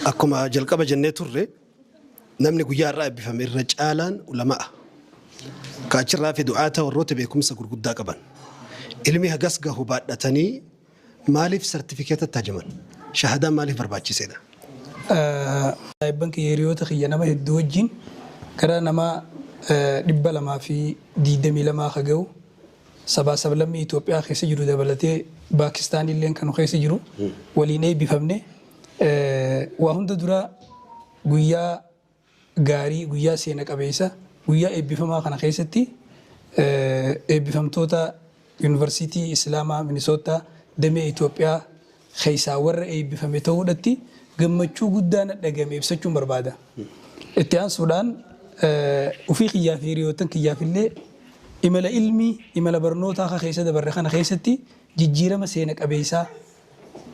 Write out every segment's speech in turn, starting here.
أكما جلقة بجنة ترى نمني قيار رأي بفهم الرجالان علماء كأجر في دعاته والروت بيكم سكر قد داقبان علمي هجسجه بعد تاني مالي في سيرتيفيكات التجمل شهادة مالي برباجي سيدا. بنك يريوت خيانة ما يدوجين كرا نما دبلا ما في ديدمي لما خجو سبا لما إثيوبيا خيس جرو دبلته باكستان اللي كانوا خيس جرو وليني بفهمني وهم تدرا غويا غاري غويا سينك أبيسا غويا بفهمها كان خيستي بفهم توتا يونيفرسيتي إسلاما مينيسوتا دمي إثيوبيا خيسا ور بفهم تودتي قمتشو قدانا دقامي بسجون بربادا اتيان سودان وفي خيافي ريوتن خيافي اللي إملا علمي إملا برنوتا خيسة دبرخان خيستي جيجيرا مسينك أبيسا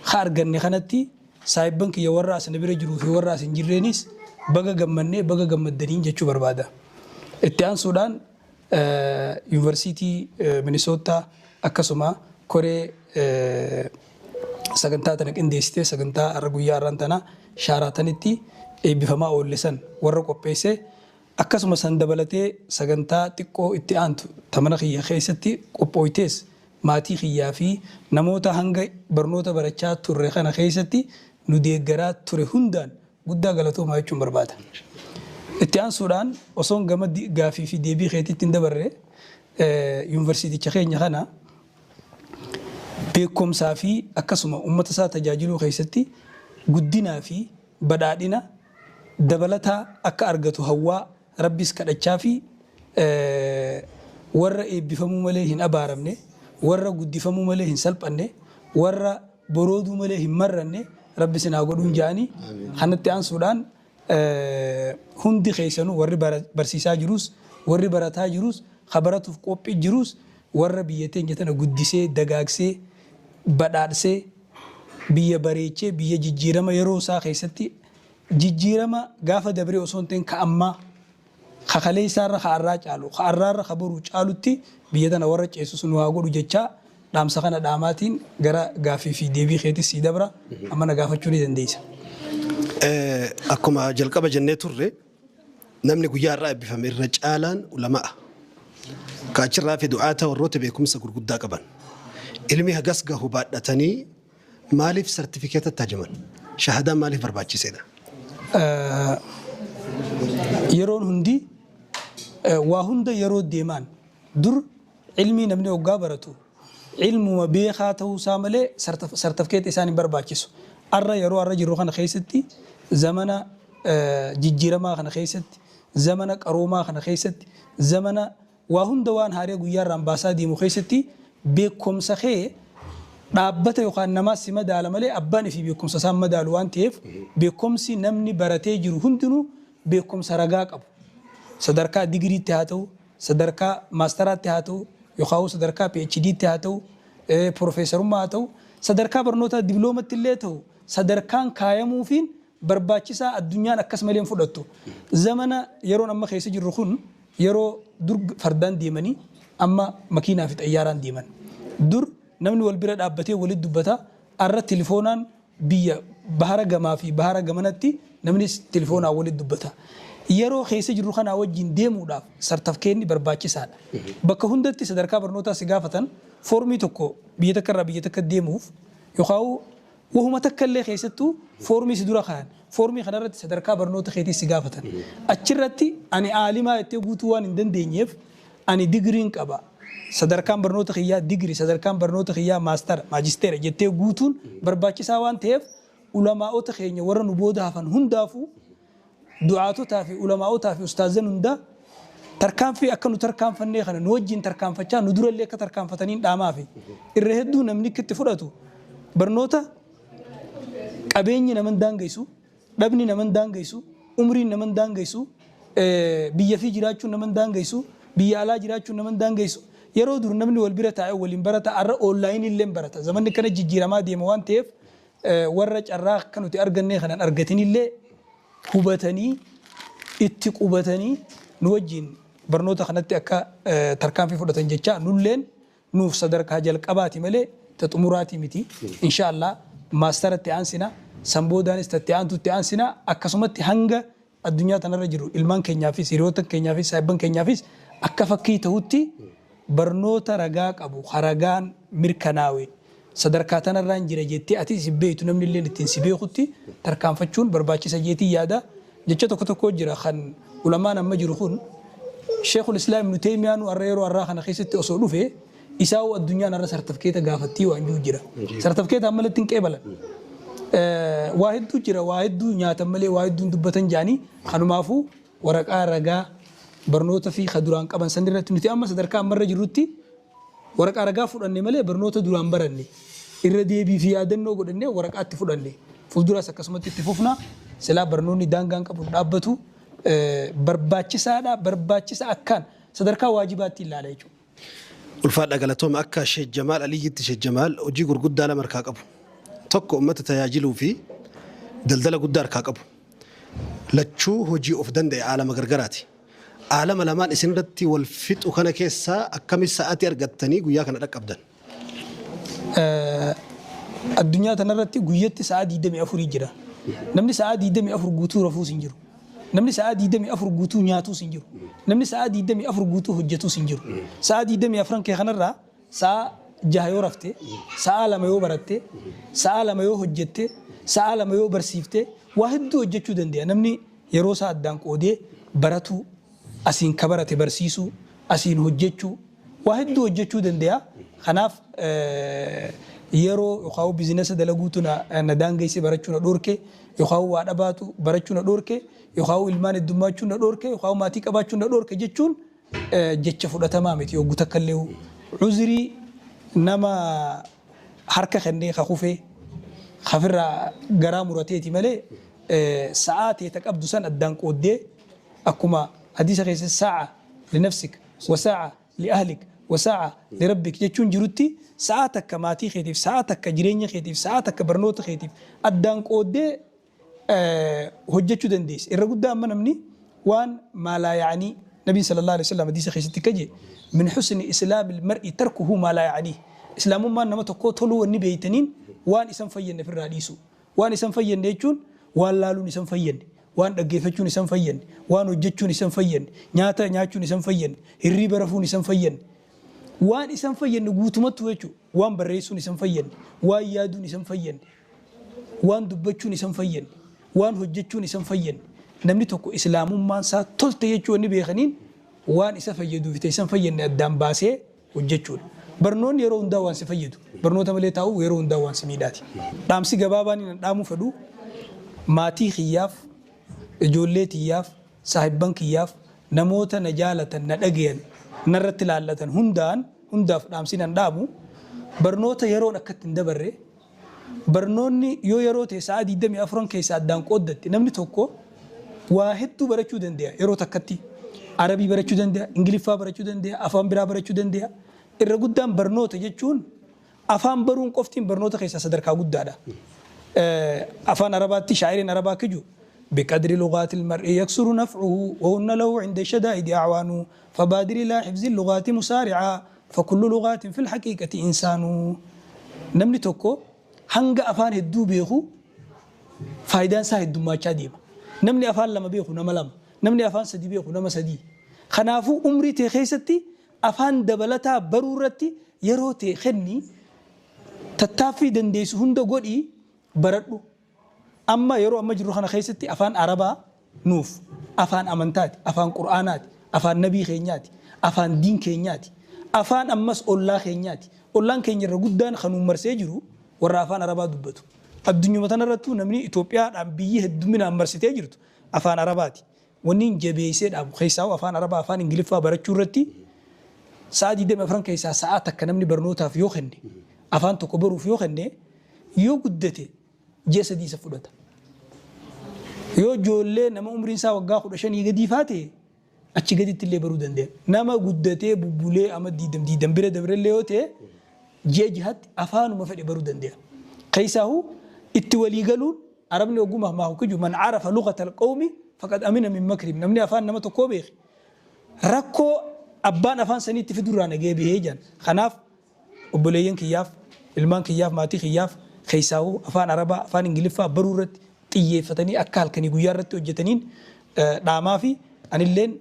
خارجني خانتي سايبن كي يوراس نبير جرو في وراس إنجيرينيس بقى جمني بقى جمدنين جتشو بربادا اتيان سودان يونيفرسيتي مينيسوتا أكاسوما كوري sagantaa tana qindeessitee sagantaa har'a guyyaa har'aan tana shaaraatanitti eebbifamaa oollisan warra qopheesse akkasuma san dabalatee sagantaa xiqqoo itti aantu tamana kiyya keessatti qophooytees maatii kiyyaa fi namoota hanga barnoota barachaa turre kana keessatti nu deeggaraa ture hundaan guddaa galatoomaa jechuun barbaada. Itti aansuudhaan osoon gama gaafii fi deebii keetiitti hin dabarre yuunivarsiiticha keenya kana beekumsaa fi akkasuma uummata isaa tajaajiluu keessatti guddinaa fi badhaadhina dabalataa akka argatu hawwaa rabbis kadhachaa fi warra eebbifamuu malee hin abaaramne warra guddifamuu malee hin salphanne warra borooduu malee hin marranne rabbis naa godhuun jaanii kanatti aansuudhaan hundi keessanuu warri barsiisaa jirus warri barataa jirus khabaratuuf qophii jirus warra biyyateen jetana guddisee dagaagsee badhaadhsee biyya bareechee biyya jijjiirama yeroo isaa keessatti jijjiirama gaafa dabree osoo hin ta'in ka'ammaa kakalee isaarra ka'arraa caalu ka'arraarra kabaruu caalutti biyya tana warra ceesus nu haa godhu jechaa dhaamsa kana dhaamaatiin gara gaafii fi deebii keetis sii dabra amma na gaafachuu ni dandeessa. Akkuma jalqaba jennee turre namni guyyaa irraa eebbifame irra caalaan ulamaa kaachirraa fi du'aata warroota beekumsa gurguddaa qaban. Ilmi hagas gahu baadhatanii maaliif sertifikeeta tajaman shahadaa maaliif barbaachiseedha? Yeroon hundi waa hunda yeroo deemaan dur ilmi namni hoggaa baratu ilmuma beekaa ta'uu isaa malee sertifikeeta isaan hin barbaachisu. Arra yeroo arra jiru kana keessatti zamana jijjiiramaa kana keessatti zamana qaroomaa kana keessatti zamana waa hunda waan haarii guyyaa irraan baasaa deemu keessatti beekumsa kee dhaabbata yookaan namaas si madaala malee abbaan fi beekumsa isaan madaalu waan ta'eef beekumsi namni baratee jiru hundinuu beekumsa ragaa qabu. Sadarkaa digiriitti haa ta'u, sadarkaa maastaraatti haa ta'u, yookaan sadarkaa PhD'tti haa ta'u, profeesarummaa haa ta'u, sadarkaa barnoota dibloomatti illee ta'u, sadarkaan kaayamuufiin barbaachisaa addunyaan akkas malee fudhattu. Zamana yeroon amma keessa jirru kun yeroo dur fardaan deemanii amma makiinaa fi xayyaaraan deeman. Dur namni wal bira dhaabbatee walitti dubbata arra telefoonaan biyya bahara gamaa fi bahara gamanatti namni telefoonaan walitti dubbata. Yeroo keessa jirru kana wajjin deemuudhaaf sertifikeetni barbaachisaadha. Bakka hundatti sadarkaa barnootaa si gaafatan foormii tokko biyya takka irraa biyya takka deemuuf yookaan wahuma takka illee keessattuu foormii si dura kaan foormii kanarratti sadarkaa barnoota keetii si gaafatan. Achirratti ani aalimaa jettee guutuu waan hin dandeenyeef ani digiriin qaba. Sadarkaan barnoota kiyyaa digirii, sadarkaan barnoota kiyyaa maastara, maajisteera jettee guutuun barbaachisaa waan ta'eef ulamaa'ota keenya warra nu booda hafan hundaafuu du'aatotaa fi ulamaa'otaa fi ustaazan hundaa tarkaanfii akka nu tarkaanfannee kana nu wajjin tarkaanfachaa nu durallee akka tarkaanfataniin dhaamaa fi irra hedduu namni itti fudhatu barnoota qabeenyi naman daangessu, dhabni naman daangessu, umriin naman daangessu, biyya fi jiraachuun naman daangessu, biyya alaa jiraachuun naman daangessu. Yeroo dur namni wal bira taa'ee waliin barata arra online illee barata. Zamanni kana jijjiiramaa deema waan ta'eef warra carraa akka nuti argannee kanan argatin illee hubatanii itti qubatanii nu wajjin برنوتا خنتي أكا تركان في فرصة جتشا نولين نوف صدرك هجل قباتي ملي تطمراتي متي إن شاء الله ماستر تيانسنا سمبودان استتيان تيانسنا أكسمت هنگا الدنيا تنرجرو إلمان كينيا في سيروتن كينيا في سايبن كينيا في أكا فكي تهوتي برنوتا رقاق أبو خرقان مركناوي صدركاتنا الرانجرة جيتي أتي سبيتو نمني اللي نتنسبيه خطي تركان فتشون برباكي سجيتي يادا جتشا تكتكو جرا خان علماء نمجرو خون شيخ الإسلام ابن تيمية والريرو الراخنا خيستي أصولو فيه إساو الدنيا نرى سرتفكيتا غافتي وانجو جرا سرتفكيتا عملتين كيبلا واحد دو جرا واحد دو نياتا ملي واحد دو دبتن جاني خانو مافو ورقا رقا برنوتا في خدران قبان سندرة نتي أما صدركا مرة جروتي ورقا رقا فراني ملي برنوتا دوران براني الردي بي في آدنو قدني ورقا اتفراني فلدورا سكسمت اتفوفنا سلا برنوني دانغان قبل دابتو barbaachisaa akkaan sadarkaa waajibaatti ilaalaa jechuudha. Ulfaadha galatooma akka Sheekh Jamaal Aliyyitti Sheekh Jamaal hojii gurguddaa lama harkaa qabu. Tokko uummata tajaajiluu fi daldala guddaa harkaa qabu. Lachuu hojii of danda'e aalama gargaraati. Aalama lamaan isinirratti wal fixu kana keessaa akkamitti sa'aatii argattanii guyyaa kana dhaqqabdan? Addunyaa tanarratti guyyatti sa'aa 24 jira. Namni sa'aa 24 guutuu rafuus hin jiru. namni sa'aa 24 guutuu nyaatuu sin jiru namni sa'aa 24 guutuu hojjetuu sin jiru sa'aa 24 kee kanarraa sa'aa 6 yoo rafte sa'aa 2 yoo baratte sa'aa 2 yoo hojjette sa'aa 2 yoo barsiifte waa hedduu hojjechuu danda'a namni yeroo isaa addaan qoodee baratu asiin kabarate barsiisuu asiin hojjechuu waa hedduu hojjechuu danda'a kanaaf yeroo yookaan biizinasa dalaguutu na daangeesse barachuu na dhorke yookaan waa dhabaatu barachuu na dhorke yookaan ilmaan heddummaachuu na dhorke yookaan maatii qabaachuu na dhorke jechuun jecha fudhatamaa miti yoo guutaa kallee uzurii nama harka kennee kakufee kafirraa garaa murateeti malee sa'aa ta'e qabdu san addaan qooddee akkuma hadiisa keessa sa'aa linafsik wasa'aa liahlik wasa'aa lirabbik jechuun jirutti sa'aa takka maatii keetiif sa'aa takka jireenya keetiif sa'aa takka barnoota keetiif addaan qooddee hojjechuu dandeessa. Irra guddaa amma namni waan maalaa yaa'anii nabiin sallallahu alaihi wasallam hadiisa keessatti kaje min husni islaamil mar'i tarkuhu maalaa yaa'anii islaamummaan nama tokko toluu wanni beeytaniin waan isan fayyanne firraa dhiisu waan isan fayyanne jechuun waan laaluun isan fayyanne waan dhaggeeffachuun isan fayyanne waan hojjechuun isan fayyanne nyaata nyaachuun isan fayyanne hirriiba rafuun isan fayyanne waan isan fayyanne guutumatti jechuun waan barreessuun isan fayyanne waan yaaduun isan fayyanne waan dubbachuun isan fayyanne waan hojjechuun isan fayyanne namni tokko islaamummaan isaa tolte jechuun ni beekaniin waan isa fayyaduuf ta'e isan fayyanne addaan baasee hojjechuudha. Barnoonni yeroo hundaa waan si fayyadu barnoota malee taa'u yeroo hundaa waan si miidhaati. Dhaamsi gabaabaan inni dhaamuu fedhu maatii kiyyaaf ijoollee tiyyaaf saahibban kiyyaaf namoota na jaalatan na dhagayan narratti laallatan hundaaf dhaamsi nan dhaamu barnoota yeroon akkatti hin dabarre barnoonni yoo yeroo ta'e sa'aa 24 keessaa addaan qooddatti namni tokko waa hedduu barachuu danda'a yeroo takkatti arabii barachuu danda'a ingiliffaa barachuu danda'a afaan biraa barachuu danda'a irra guddaan barnoota jechuun afaan baruun qoftiin barnoota keessaa sadarkaa guddaadha. Afaan arabaatti shaa'iriin arabaa kiju بقدر لغات المرء يكسر نفعه وهن له عند الشدائد أعوان فبادر إلى حفظ اللغات مسارعا فكل لغات في الحقيقة إنسان نمني توكو hanga afaan hedduu beeku faayidaan isaa heddummaachaa deema. Namni afaan lama beeku nama lama, namni afaan sadii beeku nama sadii. Kanaafuu umrii ta'e keessatti afaan dabalataa baruu irratti yeroo ta'e kenni tattaaffii dandeessu hunda godhii baradhu. Amma yeroo amma jirru kana keessatti afaan Arabaa nuuf, afaan amantaati, afaan Qur'aanaati, afaan nabii keenyaati, afaan diin keenyaati, afaan ammas ollaa keenyaati. Ollaan keenya irra guddaan kan marsee jiru warra afaan Arabaa dubbatu. Addunyuma tanarrattuu namni Itoophiyaadhaan biyyi hedduminaan marsitee jirtu afaan Arabaati. Wanni jabeessee dhaabu keessaa afaan Arabaa afaan Ingiliffaa barachuu irratti sa'aa 24 keessaa sa'aa takka namni barnootaaf yoo kenne afaan tokko baruuf yoo kenne yoo guddate ji'a 3 isa fudhata. Yoo ijoollee nama umriin isaa waggaa 15 gadi faate achi gaditti illee baruu danda'a. Nama guddatee bubbulee ama 20 bira dabrellee yoo ta'e ji'a jihatti afaanuma fedhe baruu danda'a. Keessaahu itti walii galuun arabni ogummaa maa hukiju man arafa lughata alqawmi faqad amina min makrim namni afaan nama tokkoo beeki rakkoo abbaan afaan saniitti fidurraa nagee bihee jiran kanaaf obboleeyyan kiyyaaf ilmaan kiyyaaf maatii kiyyaaf keessaawuu afaan arabaa afaan ingiliffaa baruu irratti xiyyeeffatanii akka halkanii guyyaa irratti hojjetaniin dhaamaa fi anilleen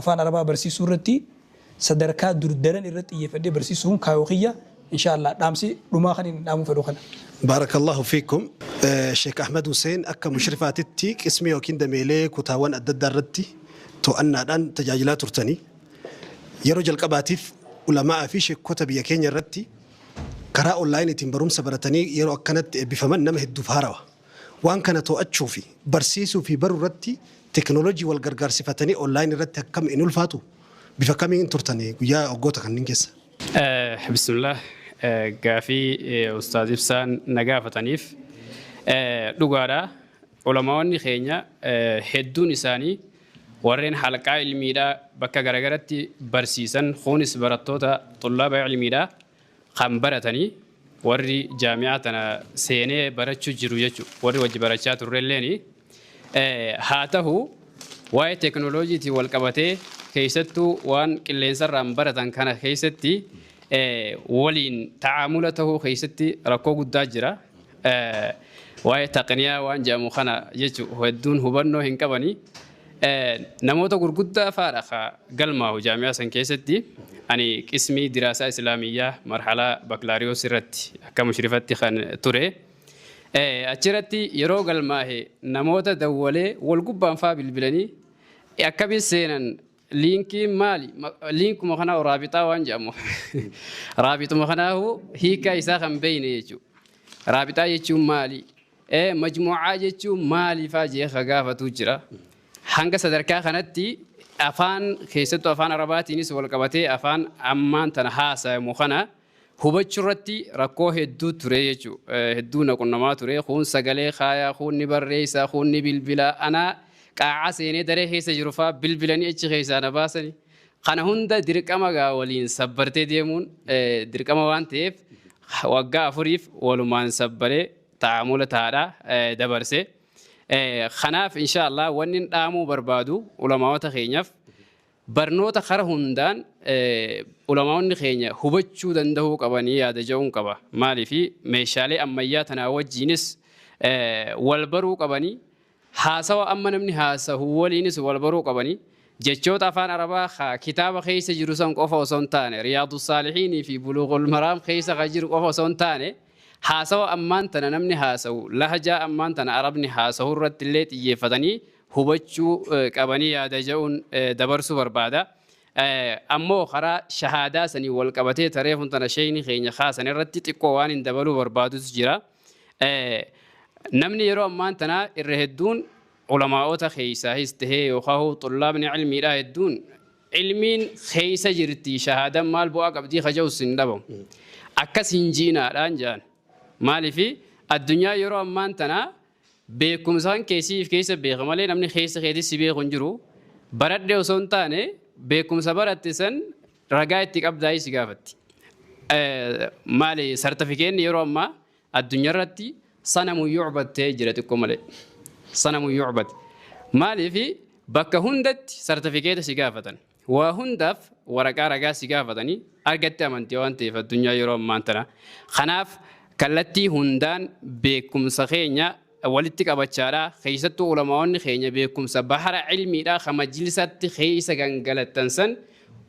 afaan arabaa barsiisuu irratti sadarkaa durdaran irratti xiyyeeffadhee barsiisuun kaayoo kiyya inshaallah dhaamsi dhumaa kan hin dhaamuu fedhu kana. بارك الله فيكم شيخ أحمد حسين أكا مشرفاتي قسمي وكين دميلي كتاوان أدد الرتي تو أنا دان تجاجلات ترتني يرجع القباتيف علماء في شيء كتب يكين الرتي قراء أونلاين تنبروم سبرتني يرو كانت بفمن نمه الدفهارة وان كانت أتشوفي برسيسو في برو رتي تكنولوجي والجرجار صفتني أونلاين رتي كم إنو الفاتو بفكمين ترتني ويا أوجوتك النجس بسم الله قافي أستاذ إبسان نجافة تنيف لغارة علماء خينيا هدون إساني ورين حلقة علمية بكا غرغرتي برسيسن خونس براتوتا طلاب علمية خمبرتني وري جامعتنا سيني براتشو جروجو وري وجه براتشات الرليني هاته واي تكنولوجي والكباتي كيستو وان كلين سر رمبرتان كان كيستي ولين تعاملته خيستي ركوب الداجرة واي تقنية وان جامو خنا يجو هدون هبنو هنكبني نموذج غرقدة فارخة قلما وجامعة سنكيستي أني اسمي دراسة إسلامية مرحلة بكالوريوس رتي كمشرفتي خان توري أشرتي يرو قلما هي نموذج دولة والقبان فابل بلني أكبر سينن لينكي مالي لينك مخنا ورابطة وانجامو رابطة مخنا هو هي كايساخن بين يجو رابطة يجو مالي مجموعة يجو مالي فاجي خغافة تجرى hanga sadarkaa kanatti afaan keessattuu afaan arabaatiinis wal qabatee afaan ammaan tana haasayamu kana hubachuu irratti rakkoo hedduu ture jechuudha. Hedduu naqunnamaa ture. Kun sagalee kaayaa, kun ni barreessaa, kun ni bilbila. Ana qaacaa seenee daree keessa jiru fa'aa bilbilanii achi keessaa na baasani. Kana hunda dirqama gaa waliin sabbartee deemuun dirqama waan ta'eef waggaa afuriif walumaan sabbaree taa'amula taa'adhaa dabarse. خناف إن شاء الله ونن دامو بربادو علماء خينيف برنوتا خر هندان علماء خينيا هبتشو دنده كباني يا دجون كبا مالي في مشالي أمياتنا وجينس والبرو كباني حاسوا أما نمني حاسه هو لينس والبرو كباني جتشوت أفان أربعة كتاب خيس جروسان قفا سنتانه رياض الصالحين في بلوغ المرام خيس غجر قفا سنتانه حاسوا أمان تنا نمني حاسوا لهجة أمان تنا عربني حاسوا الرد اللي يفتني هبتشو كباني يا دجون دبرسو بربادا أمو خرا شهادة سني والكبتة تعرف تنا شيء خيني خاص أنا رد تقوان دبرو بربادو سجرا نمني يرو أمان تنا الرهدون علماء خيسة هسته وخاو طلاب علمي لا يدون علمين خيسة جرتي شهادة مال بواق بدي خجوا سندبهم أكسنجينا رانجان مالي في الدنيا يرو أمان تنا بكم سان كيس بيغمالي نمني خيس خيدي سبي خنجرو برد ديو سنتاني بكم سبرت تسن رجاء تكاب داي سقافتي مالي سرتفيكين يرو أما الدنيا رتي صنم يعبد تجرتكم مالي صنم يعبد مالي في بك هندت سرتفيكيت سقافة وهندف ورقا سقافتني أرجعت أمانتي وانتي في الدنيا يرو أمان تنا خناف كالتي هندان بكم سخينيا ولتك أبتشارا خيستو علماء خينيا بكم سبحر علمي را خمجلسات خيسة جنجلة تنسن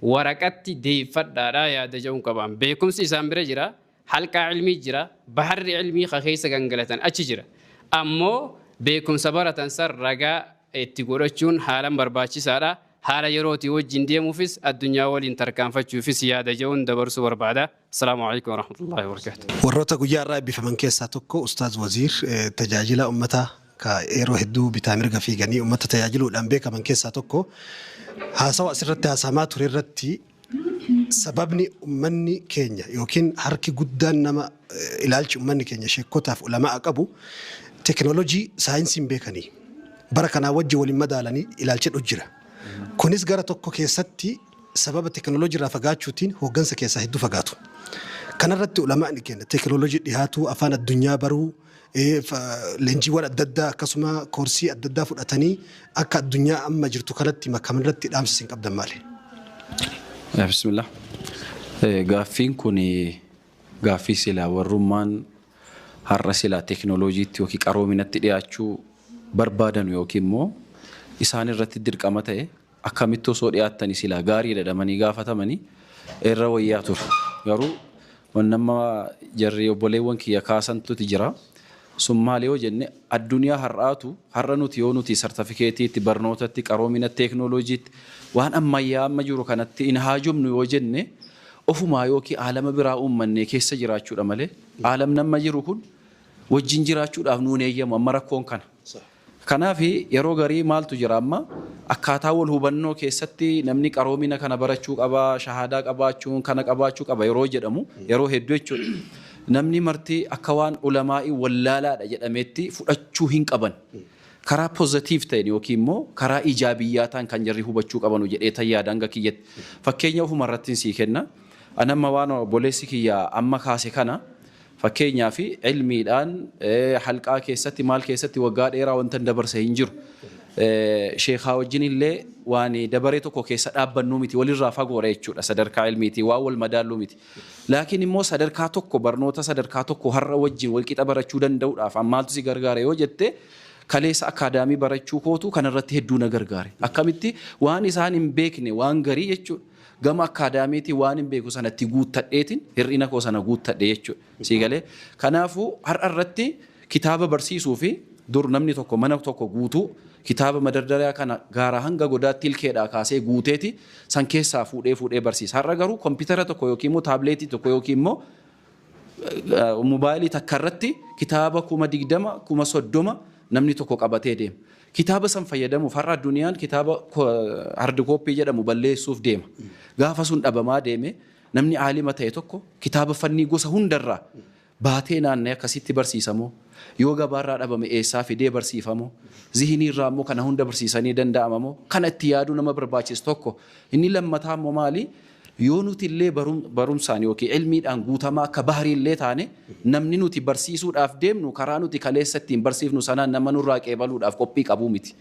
ورقتي ديفت دارا يا دجون كبام بكم سيسام برجرا حلقة علمي جرا بحر علمي خيسة جنجلة أشجرا أمو بكم سبارة تنسر رجا اتقولون حالا برباشي سارا حالا يروتي وجين دي مفيس الدنيا والين تركان فتشو في سيادة جون دبرسو وربعدا السلام عليكم ورحمة الله وبركاته warroota guyyaa irraa eebbifaman keessaa tokko ustaaz waziir tajaajila ummata ka yeroo hedduu bitaa mirga fiiganii ummata tajaajiluudhaan beekaman keessaa tokko haasawa asirratti haasamaa ture irratti sababni ummanni keenya yookiin harki guddaan nama ilaalchi ummanni keenya sheekotaaf ulamaa qabu teknoolojii saayinsiin beekanii bara kanaa wajji waliin madaalanii ilaalchedhu jira. Kunis gara tokko keessatti sababa teknoolojii irraa fagaachuutiin hooggansa keessaa hedduu fagaatu. Kanarratti ulamaan keenya teknoolojii dhihaatu afaan addunyaa baruu leenjiiwwan adda addaa akkasuma koorsii adda addaa fudhatanii akka addunyaa amma jirtu kanatti makamanirratti dhaamsa isin qabdan maali? بسم الله. غافين كوني غافي سلا والرمان هرسلا تكنولوجي تيوكي كارومينة تدياتشو بربادن يوكي مو إسان الرتدير كامته أكملتو صوريات تاني سلا غاري لدماني غافة ماني الروياتور يارو ونما جريو بوليوان كي يكاسن تجرا سوماليو جنة الدنيا هراتو هرنو تيونو تي سيرتيفيكيتي تي برنوتا تي كارومينة تكنولوجي وان أما يا مجرو كانت إنهاجم نيوجنة أفما يوكي عالم برا مني كيس جراتشو رمله عالم نما جروكون وجين جراتشو أفنون يجيم أمركون كان كنا في يرو غري مال تجرامة أكاتا والهبنو كيستي نمني كارومينا كنا براتشوك أبا شهادة أبا تشون كنا أبا تشوك أبا يرو جرامو يرو هدوتشو نمني مرتي أكوان علماء ولالا جرامتي فراتشو هينك أبان كرا positive تاني يوكيمو كرا إيجابياتان كان جري هو بتشوك أبانو جد إتايا دانغا كيجت فكينيا هو مرتين سيكنا أنا موانو بوليسي كيا أما خاسي كنا فكينيا في علمي الآن حلقة كيستي مال كيستي وقاد إيرا وانتن دبر سينجر شيخا وجني اللي واني دبريتو كو كيست أبا نوميتي ولي رافاقو ريتشو صدركا علميتي واول مدال لوميتي لكن مو صدركا توكو برنوتا صدركا توكو هر وجين والكتاب رچو دن دو أفعمالتو سي غرغاري وجدت كليس أكاديمي برچو كوتو كان رتي هدونا غرغاري أكامتي واني سان بيكني وان غري يچو gama akadamiiti waan hin beeku sanatti guuttadheetin hir'ina koo sana guuttadhe jechuudha. Siigalee kanaafuu har'a irratti kitaaba barsiisuu fi dur namni tokko mana tokko guutuu kitaaba madardariyaa kana gaara hanga godaatti ilkeedhaa kaasee guuteeti san keessaa fuudhee barsiisa. Har'a garuu kompiitara tokko yookiin immoo taabileetii tokko yookiin immoo moobaayilii takka irratti kitaaba 20 30 namni tokko qabatee deema. كتابة سنفيدا مفرد الدنيا كتابة هارد كوبي جدا مبلغ سوف ديم غافسون أبا ما ديمه نمني عالمة تيتوكو كتابة فني جوسا هندرة باتينا أنها كسيت برسيسمو يوغا بارا أبا مئسا في دي برسيفمو ذهني رامو كان هند برسيساني دندا أمامو كان اتيادو نما برباچس توكو إني لما تام مالي يونوتي اللي بروم ساني وكي علمي أنغوتا ما كبهري اللي تاني نمني نوتي برسيسو أفدم نو كرانو تي كاليستين برسيف نو سنان نما نراك إبالو أف كوبيك أبو ميتي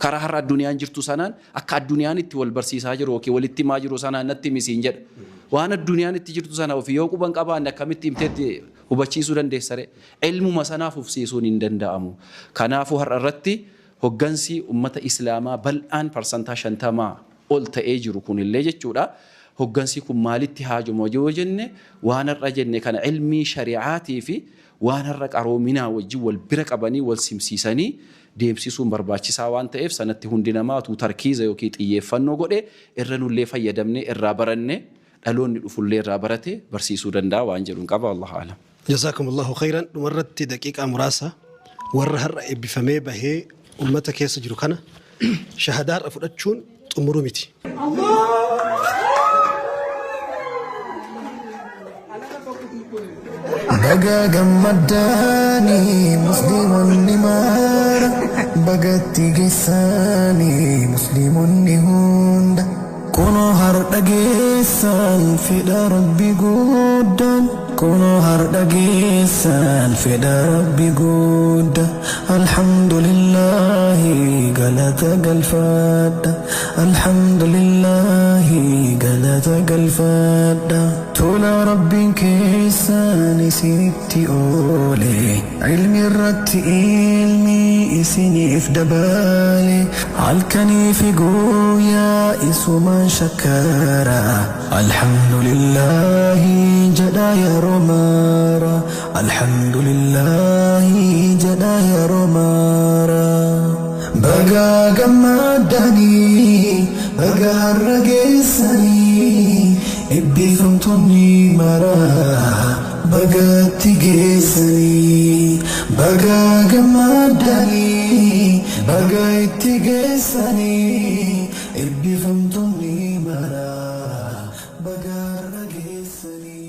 كرا هر الدنيا جرتو سنان أكاد الدنيا نتي والبرسيس هاجر وكي ولتي ماجرو سنان نتي مسينجر وانا الدنيا نتي جرتو سنان وفي يوكو بانك أبا أنك كمتي متتي وبتشيسو دن ديسري علم مسنا ففسيسو نندن دامو كنافو هر الرتي هجنسي أمة إسلاما بل أن برسنتا شنتما قلت أجرو كون اللي جتشورا هجنسي كم مالتي هاجو موجودني وانا الرجل كان علمي شريعاتي في وانا الرك أرومنا وجو البرك أباني والسمسيساني ديمسيسون برباچي ساوان تيف سنتي هندينامات وتركيز يوكيت يفنو غودي إرنو اللي فيدمني الرابرني ألون الأفول اللي رابرتي برسيسو دندا وانجلون قبا الله أعلم. جزاكم الله خيرا. مرت دقيقة مراسة ورهر بفمي بهي أمتك يسجلوا كنا شهدار أفرادشون تمرو ميتي. بقى جمداني مسلم النمار بقتي جساني مسلم النهوند كونو هرد جسان في ربي جودان كونو هرد جسان في ربي جود الحمد لله قالت قلفاد الحمد لله قالت قلفاد تولا ربي كيساني سيتي أولي علمي الرت علمي إسيني إفدبالي عالكني في قويا إسو من شكرا الحمد لله جدا يا رمارا الحمد لله جدا يا رمارا بقى قمداني بقى الرقيساني إبي فمتوني مرا بقى تيجيساني بقى قمداني بقى تيجيساني إبي فمتوني مرا بقى الرقيساني